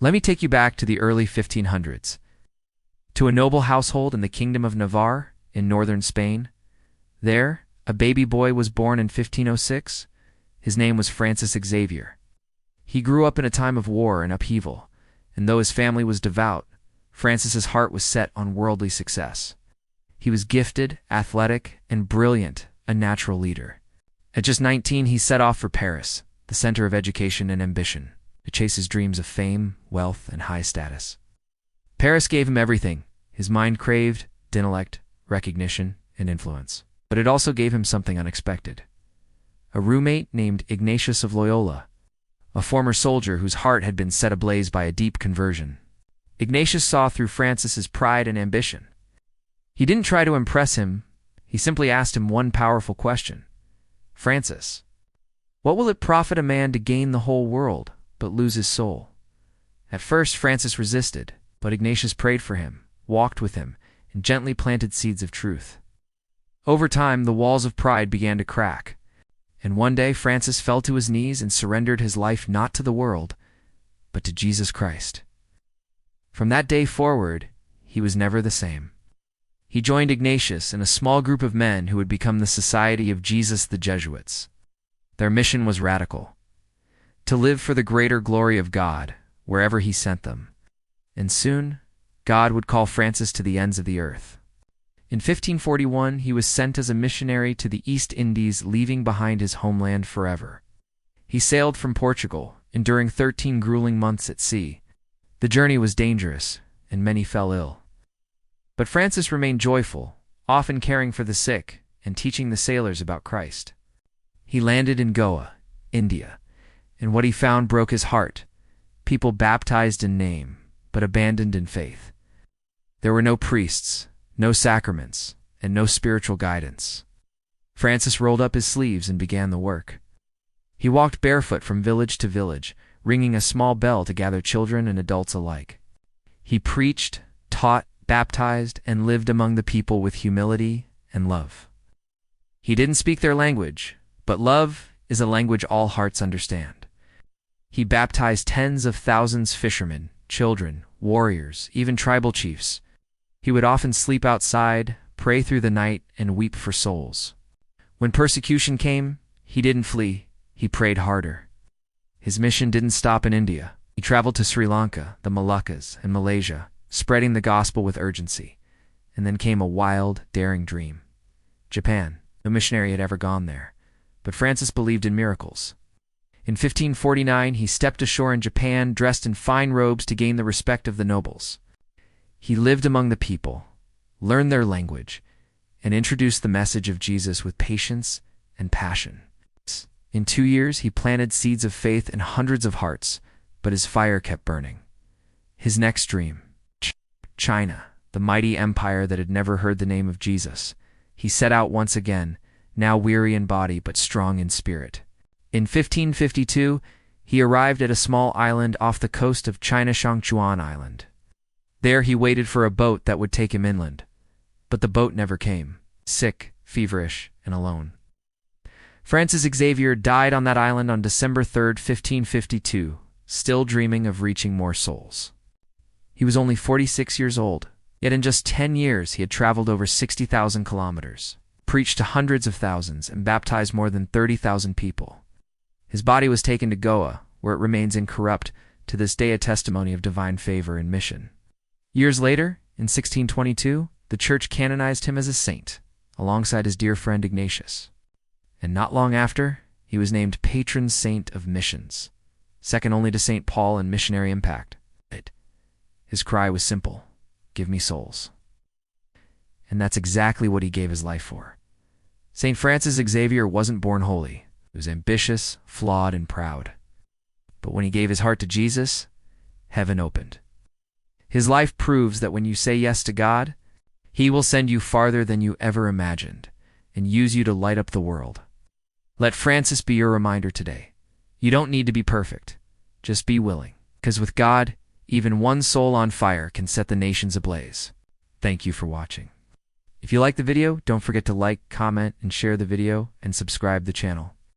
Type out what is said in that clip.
Let me take you back to the early 1500s, to a noble household in the Kingdom of Navarre in northern Spain. There, a baby boy was born in 1506. His name was Francis Xavier. He grew up in a time of war and upheaval, and though his family was devout, Francis's heart was set on worldly success. He was gifted, athletic, and brilliant, a natural leader. At just 19, he set off for Paris, the center of education and ambition, to chase his dreams of fame, wealth, and high status. Paris gave him everything his mind craved: intellect, recognition, and influence. But it also gave him something unexpected. A roommate named Ignatius of Loyola, a former soldier whose heart had been set ablaze by a deep conversion. Ignatius saw through Francis's pride and ambition. He didn't try to impress him, he simply asked him one powerful question. "Francis, what will it profit a man to gain the whole world, but lose his soul?" At first, Francis resisted, but Ignatius prayed for him, walked with him, and gently planted seeds of truth. Over time, the walls of pride began to crack, and one day Francis fell to his knees and surrendered his life not to the world, but to Jesus Christ. From that day forward, he was never the same. He joined Ignatius and a small group of men who would become the Society of Jesus the Jesuits. Their mission was radical: to live for the greater glory of God wherever he sent them. And soon, God would call Francis to the ends of the earth. In 1541, he was sent as a missionary to the East Indies, leaving behind his homeland forever. He sailed from Portugal, enduring 13 grueling months at sea. The journey was dangerous, and many fell ill. But Francis remained joyful, often caring for the sick and teaching the sailors about Christ. He landed in Goa, India, and what he found broke his heart: people baptized in name, but abandoned in faith. There were no priests, no sacraments, and no spiritual guidance. Francis rolled up his sleeves and began the work. He walked barefoot from village to village, ringing a small bell to gather children and adults alike. He preached, taught, baptized, and lived among the people with humility and love. He didn't speak their language, but love is a language all hearts understand. He baptized tens of thousands: fishermen, children, warriors, even tribal chiefs. He would often sleep outside, pray through the night, and weep for souls. When persecution came, he didn't flee, he prayed harder. His mission didn't stop in India. He traveled to Sri Lanka, the Moluccas, and Malaysia, spreading the gospel with urgency. And then came a wild, daring dream: Japan. No missionary had ever gone there, but Francis believed in miracles. In 1549, he stepped ashore in Japan, dressed in fine robes to gain the respect of the nobles. He lived among the people, learned their language, and introduced the message of Jesus with patience and passion. In 2 years, he planted seeds of faith in hundreds of hearts, but his fire kept burning. His next dream: China, the mighty empire that had never heard the name of Jesus. He set out once again, now weary in body but strong in spirit. In 1552, he arrived at a small island off the coast of China, Shangchuan Island. There he waited for a boat that would take him inland, but the boat never came, sick, feverish, and alone. Francis Xavier died on that island on December 3, 1552, still dreaming of reaching more souls. He was only 46 years old, yet in just 10 years he had traveled over 60,000 kilometers, preached to hundreds of thousands, and baptized more than 30,000 people. His body was taken to Goa, where it remains incorrupt, to this day a testimony of divine favor and mission. Years later, in 1622, the Church canonized him as a saint, alongside his dear friend Ignatius. And not long after, he was named Patron Saint of Missions, second only to St. Paul in missionary impact. His cry was simple: "Give me souls." And that's exactly what he gave his life for. St. Francis Xavier wasn't born holy. He was ambitious, flawed, and proud. But when he gave his heart to Jesus, heaven opened. His life proves that when you say yes to God, He will send you farther than you ever imagined and use you to light up the world. Let Francis be your reminder today. You don't need to be perfect. Just be willing. Because with God, even one soul on fire can set the nations ablaze. Thank you for watching. If you like the video, don't forget to like, comment, and share the video, and subscribe the channel.